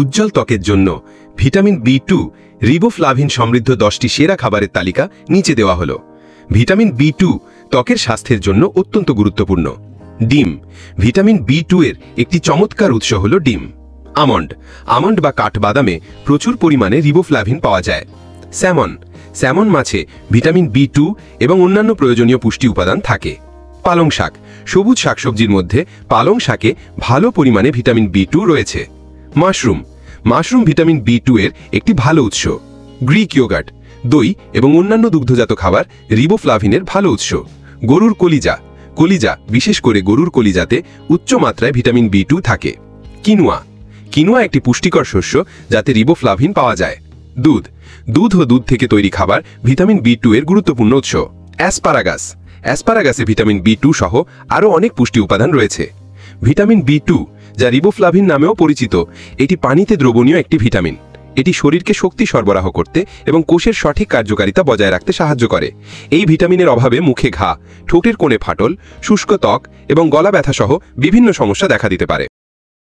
উজ্জ্বল ত্বকের জন্য vitamin B2 riboflavin সমৃদ্ধ 10টি সেরা খাবারের তালিকা নিচে দেওয়া হলো। ভিটামিন বি2 ত্বকের স্বাস্থ্যের জন্য অত্যন্ত গুরুত্বপূর্ণ। ডিম। ভিটামিন বি2 এর একটি চমৎকার উৎস হল ডিম। আমন্ড বা কাঠবাদামে প্রচুর পরিমাণে রিবোফ্লাভিন পাওয়া যায়। স্যামন মাছে ভিটামিন বি2 এবং অন্যান্য প্রয়োজনীয় পুষ্টি উপাদান থাকে। পালং শাক। সবুজ শাকসবজির মধ্যে পালং শাকে ভালো পরিমাণে ভিটামিন বি2 রয়েছে। মাশরুম ভিটামিন বি2 এর একটি ভালো উৎস। গ্রিক ইয়োগার্ট, দই এবং অন্যান্য দুগ্ধজাত খাবার রিবোফ্লাভিনের ভালো উৎস। গরুর কলিজা, বিশেষ করে গরুর কলিজাতে উচ্চ মাত্রায় ভিটামিন বি2 থাকে। কিনুয়া একটি পুষ্টিকর শস্য যাতে রিবোফ্লাভিন পাওয়া যায়। দুধ ও দুধ থেকে তৈরি খাবার ভিটামিন বি2 এর গুরুত্বপূর্ণ উৎস। অ্যাসপারাগাসে ভিটামিন বি2 সহ আরও অনেক পুষ্টি উপাদান রয়েছে। ভিটামিন বি2, যা রিবোফ্লাভিন নামেও পরিচিত, এটি পানিতে দ্রবণীয় একটি ভিটামিন। এটি শরীরকে শক্তি সরবরাহ করতে এবং কোষের সঠিক কার্যকারিতা বজায় রাখতে সাহায্য করে। এই ভিটামিনের অভাবে মুখে ঘা, ঠোঁটের কোণে ফাটল, শুষ্ক ত্বক এবং গলা ব্যথা সহ বিভিন্ন সমস্যা দেখা দিতে পারে।